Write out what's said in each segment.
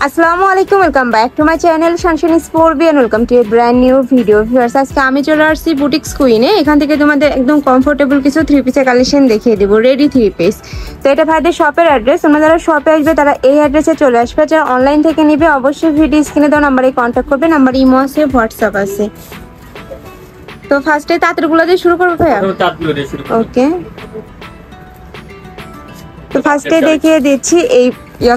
আসসালামু আলাইকুম, welcome back to my channel Sunshine Sport and welcome to a brand new video. Viewers, আজকে আমি চলে আসছি বুটিক্স কুইনে। এখান থেকে তোমাদের একদম কমফোর্টেবল কিছু থ্রি পিসের কালেকশন দেখিয়ে দেবো, রেডি থ্রি পিস। তো এটা ভাইদের শপের অ্যাড্রেস, তোমরা যারা শপে আসবে তারা এই অ্যাড্রেসে চলে আসবে। যারা অনলাইন থেকে নিবে অবশ্যই ভিডিও স্ক্রিনে দেওয়া নাম্বারে কন্ট্যাক্ট করবে। নাম্বার ইমো আছে, হোয়াটসঅ্যাপ আছে। তো ফার্স্টে তাঁতরগুলো দিয়ে শুরু করবো ভাইয়া। ওকে, তো ফার্স্টে দেখিয়ে দিচ্ছি এই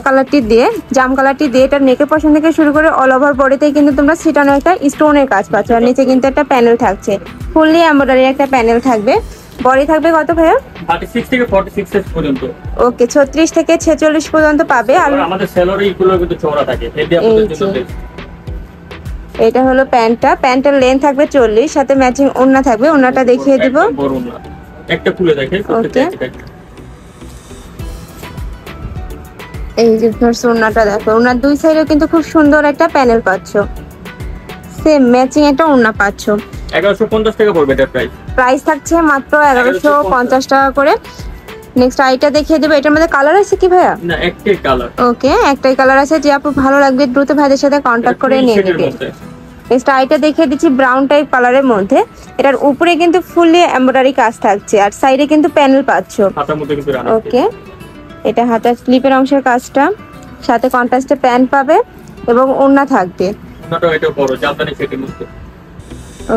কালারটি দিয়ে, জাম কালারটি দিয়ে। এটা নেকের পশন থেকে শুরু করে অল ওভার বডিতে কিন্তু তোমরা সিটানো একটা স্টোনের কাজ পাচ্ছ। আর নিচে কিন্তু একটা প্যানেল থাকছে, ফুললি এমব্রয়ডারি একটা প্যানেল থাকবে। বডি থাকবে কত ভাইয়া? 36 থেকে 46 পর্যন্ত। ওকে, 36 থেকে 46 পর্যন্ত পাবে। আর আমাদের সেলরে ইগুলো কিন্তু চওড়া থাকে। এটা হলো প্যান্টটা, প্যান্টের লেন্থ থাকবে 40, সাথে ম্যাচিং ওড়না থাকবে। ওড়নাটা দেখিয়ে দিব, একটা খুলে দেখেন। ওকে, এই যে ওড়নাটা দেখো, ওড়নার দুই সাইডে কিন্তু খুব সুন্দর একটা প্যানেল পাচ্ছ, সেম ম্যাচিং একটা ওড়না পাচ্ছ। 1150 টাকা পড়বে এটা প্রাইস। প্রাইস থাকছে মাত্র 1150 টাকা করে। নেক্সট আইটা দেখিয়ে দেব। এটার মধ্যে কালার আছে কি ভাইয়া? না, একটাই কালার। ওকে, একটাই কালার আছে। যে আপু ভালো লাগবে দ্রুত ভাইদের সাথে কন্টাক্ট করে নিয়ে নেবে। নেক্সট আইটা দেখিয়ে দিচ্ছি ব্রাউন টাইপ কালারের মধ্যে। এটার উপরে কিন্তু ফুললি এমব্রয়ডারি কাজ থাকছে, আর সাইডে কিন্তু প্যানেল পাচ্ছ। ওকে, এটা হাতার স্লিপের অংশের কাজটা, সাথে কন্ট্রাস্টে প্যান্ট পাবে এবং ওড়না থাকবে। ওড়নাটা এটা বড় জামদানি সেটের মধ্যে।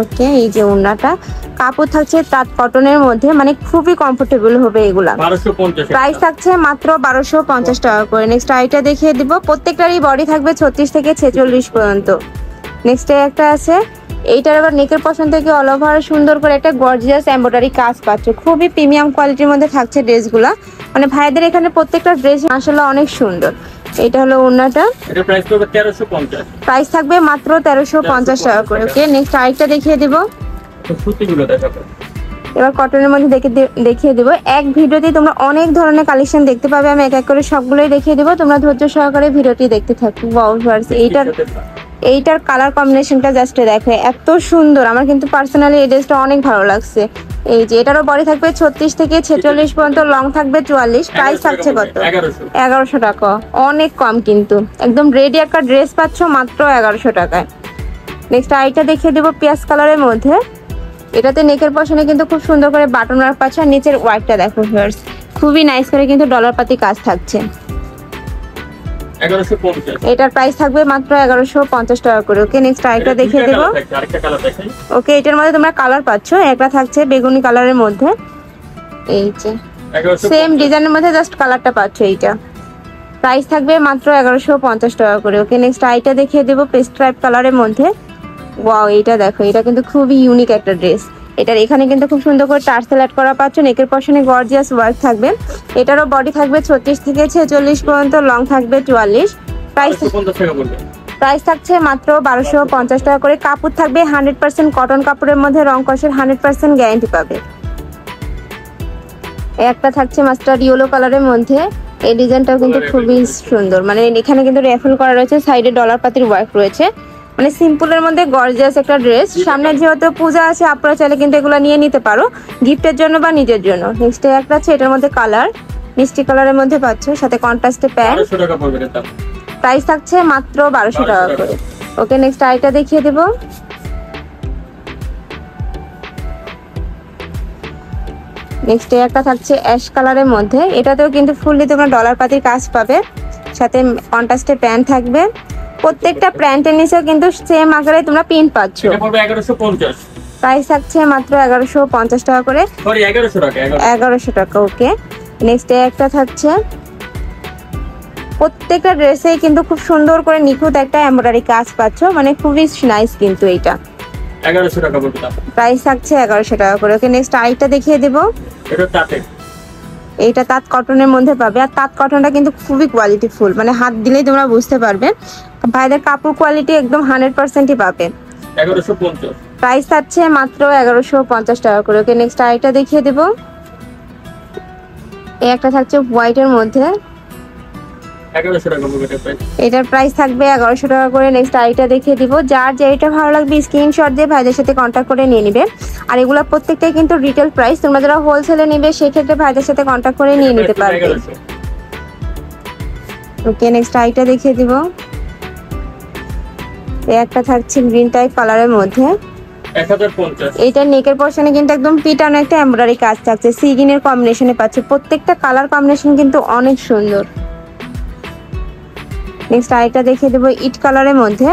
ওকে, এই যে ওড়নাটা, কাপড় থাকছে তাঁত কটনের মধ্যে, মানে খুবই কমফোর্টেবল হবে এগুলা। 1250। প্রাইস থাকছে মাত্র 1250 টাকা করে। নেক্সট আইটা দেখিয়ে দিব। প্রত্যেকটারই বডি থাকবে 36 থেকে 46 পর্যন্ত। নেক্সট একটা আছে, এইটার আবার নেকের পশন থেকে অল ওভার সুন্দর করে একটা গর্জিয়াস এমব্রয়ডারি কাজ পাচ্ছ। খুবই প্রিমিয়াম কোয়ালিটির মধ্যে থাকছে ড্রেসগুলা, মানে ভাইদের এখানে প্রত্যেকটা ড্রেস মাশাআল্লাহ অনেক সুন্দর। এটা হলো ওড়নাটা, এটা প্রাইস হবে 1350। প্রাইস থাকবে মাত্র 1350 টাকা করে। ওকে, নেক্সট আরেকটা দেখিয়ে দিব। সুতিগুলো দেখাবো এবার কটনের মধ্যে দেখিয়ে দিব। এক ভিডিওতে তোমরা অনেক ধরনের কালেকশন দেখতে পাবে, আমি এক এক করে সবগুলোই দেখিয়ে দিব। তোমরা ধৈর্য সহকারে ভিডিওটি দেখতে থাকো। ওয়াও ভিউয়ার্স, এইটার কালার কম্বিনেশনটা জাস্ট দেখো, এত সুন্দর। আমার কিন্তু পার্সোনালি এই ড্রেসটা অনেক ভালো লাগছে। এই যে এটারও বডি থাকবে 36 থেকে 46 পর্যন্ত, লং থাকবে 44। প্রাইস থাকছে কত? 1100 টাকা। অনেক কম কিন্তু, একদম রেডি একটা ড্রেস পাচ্ছ মাত্র 1100 টাকায়। নেক্সট আইটা দেখিয়ে দেবো পিয়াজ কালারের মধ্যে। এটাতে নেকের পশনে কিন্তু খুব সুন্দর করে বাটন ওয়ার্ক পাচ্ছ। আর নিচের ওয়ার্কটা দেখো ভিউয়ার্স, খুবই নাইস করে কিন্তু ডলার পাতি কাজ থাকছে। 1150। এটার প্রাইস থাকবে মাত্র 1150 টাকা করে। ওকে, নেক্সট আরেকটা দেখিয়ে দেবো। ওকে, এটার মধ্যে তোমরা কালার পাচ্ছ, একটা থাকছে বেগুনি কালারের মধ্যে, এই যে সেম ডিজাইনের মধ্যে জাস্ট কালারটা পাচ্ছ। এইটা প্রাইস থাকবে মাত্র 1150 টাকা করে। ওকে, নেক্সট আইটা দেখিয়ে দেবো পেস্ট টাইপ কালারের মধ্যে। ওয়াও, এইটা দেখো, এটা কিন্তু খুবই ইউনিক একটা ড্রেস। এটার এখানে কিন্তু খুব সুন্দর করে টার্সেল অ্যাড করা পাচ্ছ। নেকের পশনে গর্জিয়াস ওয়ার্ক থাকবে। এটারও বডি থাকবে 36 থেকে 46 পর্যন্ত, লং থাকবে 44। প্রাইস থাকছে মাত্র 1250 টাকা করে। কাপড় থাকবে 100% কটন কাপড়ের মধ্যে, রং কষের 100% গ্যারান্টি পাবে। একটা থাকছে মাস্টার্ড ইয়েলো কালারের মধ্যে। এই ডিজাইনটাও কিন্তু খুবই সুন্দর, মানে এখানে কিন্তু রেফেল করা রয়েছে, সাইডে ডলার পাতির ওয়ার্ক রয়েছে, মানে সিম্পলের মধ্যে গর্জিয়াস একটা ড্রেস। সামনে যেহেতু পূজা আছে, আপনারা চাইলে কিন্তু এগুলো নিয়ে নিতে পারো গিফটের জন্য বা নিজের জন্য। নেক্সট একটা আছে, এটার মধ্যে কালার মিষ্টি কালারের মধ্যে পাচ্ছ, সাথে কন্ট্রাস্টে প্যান্ট। প্রাইস থাকছে মাত্র 1200 টাকা করে। ওকে, নেক্সট আইটা দেখিয়ে দেব। নেক্সট একটা থাকছে অ্যাশ কালারের মধ্যে। এটাতেও কিন্তু ফুললি তোমরা ডলার পাতির কাজ পাবে, সাথে কন্ট্রাস্টে প্যান্ট থাকবে। প্রত্যেকটা প্যান্টের নিচে কিন্তু সেম আকারে তোমরা পিন পাচ্ছ। এটা পড়বে 1150। প্রাইস থাকছে মাত্র 1150 টাকা করে। সরি, 1100 টাকা। 1100 টাকা। ওকে, নেক্সট একটা থাকছে, প্রত্যেকটা ড্রেসেই কিন্তু খুব সুন্দর করে নিখুঁত একটা এমব্রয়ডারি কাজ পাচ্ছ, মানে খুবই নাইস কিন্তু। এইটা 1100 টাকা পড়বে। প্রাইস থাকছে 1100 টাকা করে। ওকে, নেক্সট আইটা দেখিয়ে দেব। এটা তাতে, এইটা তাঁত কটনের মধ্যে পাবে। আর তাঁত কটনটা কিন্তু খুবই কোয়ালিটি ফুল, মানে হাত দিলেই তোমরা বুঝতে পারবে। ভাইদের কাপড় কোয়ালিটি একদম 100%ই পাবে। 1150। প্রাইস থাকছে মাত্র 1150 টাকা করে। ওকে, নেক্সট আইটা দেখিয়ে দেব। এই একটা থাকছে হোয়াইটের মধ্যে, 1100 টাকা পড়বে এটা প্রাইস। এটার প্রাইস থাকবে 1100 টাকা করে। নেক্সট আইটা দেখিয়ে দিব। যার যেটা ভালো লাগবে স্ক্রিনশট দিয়ে ভাইদের সাথে কন্ট্যাক্ট করে নিয়ে নিবে। আর এগুলা প্রত্যেকটাই কিন্তু রিটেল প্রাইস, তোমরা যারা হোলসেলে নিবে সেই ক্ষেত্রে ভাইদের সাথে কন্ট্যাক্ট করে নিয়ে নিতে পারবে। ওকে, নেক্সট আইটা দেখিয়ে দিব। এই একটা থাকছে গ্রিন টাইপ কালারের মধ্যে। 1050। এইটার নেকের পোর্শনে কিন্তু একদম পিটানো একটা এমব্রয়ডারি কাজ থাকছে, সিগিনের কম্বিনেশনে পাচ্ছে। প্রত্যেকটা কালার কম্বিনেশন কিন্তু অনেক সুন্দর। নেক্সট আরেকটা দেখিয়ে দেবো ইট কালারের মধ্যে।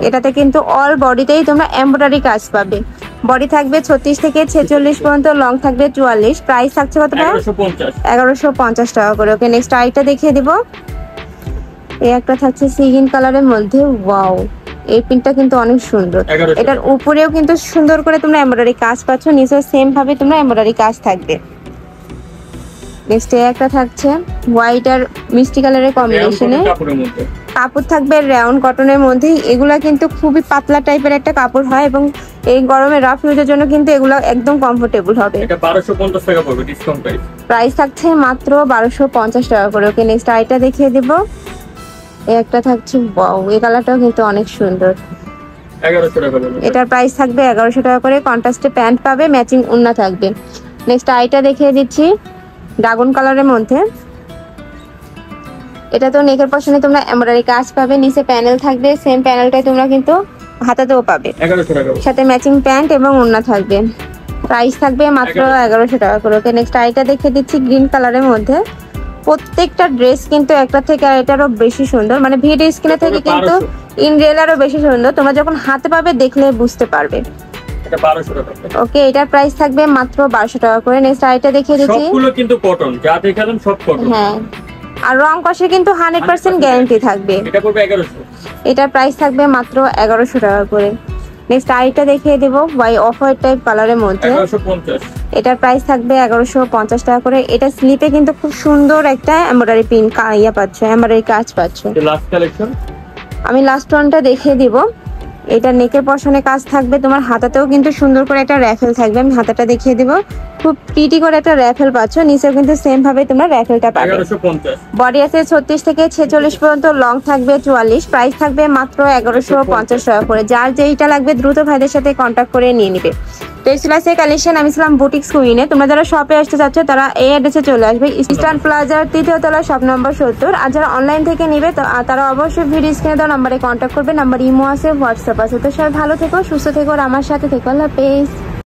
এটাতে কিন্তু অল বডিতেই তোমরা এমব্রয়ডারি কাজ পাবে। বডি থাকবে 36 থেকে 46 পর্যন্ত, লং থাকবে 44। প্রাইস থাকছে কত টাকা? 1150। 1150 টাকা করে। ওকে, নেক্সট আরেকটা দেখিয়ে দিব। এই একটা থাকছে সিগিন কালারের মধ্যে। ওয়াও, এই প্রিন্টটা কিন্তু অনেক সুন্দর। 1100 এটার উপরেও কিন্তু সুন্দর করে তোমরা এমব্রয়ডারি কাজ পাচ্ছ, নিচেও সেম ভাবে তোমরা এমব্রয়ডারি কাজ থাকবে। নেক্সট একটা থাকছে হোয়াইট আর মিষ্টি কালারের কম্বিনেশনে। কাপড়ের মধ্যে কাপড় থাকবে রাউন্ড কটনের মধ্যে। এগুলা কিন্তু খুবই পাতলা টাইপের একটা কাপড় হয় এবং এই গরমে রাফ ইউজের জন্য কিন্তু এগুলো একদম কমফোর্টেবল হবে। এটা 1250 টাকা পড়বে ডিসকাউন্ট প্রাইস। প্রাইস থাকছে মাত্র 1250 টাকা করে। ওকে, নেক্সট আইটা দেখিয়ে দেব। এই একটা থাকছে, ওয়াও, এই কালারটাও কিন্তু অনেক সুন্দর। 1100 টাকা পড়বে। এটার প্রাইস থাকবে 1100 টাকা করে। কন্ট্রাস্টে প্যান্ট পাবে, ম্যাচিং ওড়না থাকবে। নেক্সট আইটা দেখিয়ে দিচ্ছি ড্রাগন কালারের মধ্যে। এটা তো নেকের পশনে তোমরা এমব্রয়ডারি কাজ পাবে, নিচে প্যানেল থাকবে, সেম প্যানেলটাই তোমরা কিন্তু হাতাতেও পাবে। 1100 টাকা। সাথে ম্যাচিং প্যান্ট এবং ওড়না থাকবে। প্রাইস থাকবে মাত্র 1100 টাকা করে। ওকে, নেক্সট আইটা দেখিয়ে দিচ্ছি গ্রিন কালারের মধ্যে। প্রত্যেকটা ড্রেস কিন্তু একটা থেকে এটারও বেশি সুন্দর, মানে ভিডিও স্ক্রিনে থেকে কিন্তু ইন রিয়েল আরো বেশি সুন্দর। তোমরা যখন হাতে পাবে দেখলে বুঝতে পারবে। এটা 1200 টাকা। ওকে, এটার প্রাইস থাকবে মাত্র 1200 টাকা করে। নেক্সট আইটা দেখিয়ে দিচ্ছি। সবগুলো কিন্তু কটন, যা দেখালাম সব কটন। হ্যাঁ, আর রং কষে কিন্তু 100% গ্যারান্টি থাকবে। এটা পড়বে 1100। এটার প্রাইস থাকবে মাত্র 1100 টাকা করে। নেক্সট আইটা দেখিয়ে দেবো অফ হোয়াইট টাইপ কালারের মধ্যে। 1150। এটার প্রাইস থাকবে 1150 টাকা করে। এটা স্লিপে কিন্তু খুব সুন্দর একটা এমব্রয়ডারি পিন ইয়া পাচ্ছ, এমব্রয়ডারি কাজ পাচ্ছ। লাস্ট কালেকশন আমি লাস্ট ওয়ানটা দেখিয়ে দিব। এটা নেকের পশনে কাজ থাকবে, তোমার হাতাতেও কিন্তু সুন্দর করে একটা র্যাফেল থাকবে। আমি হাতাটা দেখিয়ে দিব। খুব প্রিটি করে একটা র্যাফেল পাচ্ছ, নিচেও কিন্তু সেম ভাবে তোমরা র্যাফেলটা পাবে। 1150। বডি আছে 36 থেকে 46 পর্যন্ত, লং থাকবে 44। প্রাইস থাকবে মাত্র 1150 টাকা করে। যার যেইটা লাগবে দ্রুত ভাইদের সাথে কন্ট্যাক্ট করে নিয়ে নিবে। তো এই ছিল আজকের কালেকশন। আমি ছিলাম বুটিক্স কুইনে। তোমরা যারা শপে আসতে চাচ্ছ তারা এই অ্যাড্রেসে চলে আসবে, ইস্টার্ন প্লাজার 3য় তলা, শপ নম্বর 70। আর যারা অনলাইন থেকে নিবে তো তারা অবশ্যই ভিডিও স্ক্রিনে দেওয়া নাম্বারে কন্ট্যাক্ট করবে। নাম্বার ইমো আছে, হোয়াটসঅ্যাপ আছে। তো সবাই ভালো থেকো, সুস্থ থেকো, আর আমার সাথে থেকো। আল্লাহ হাফেজ।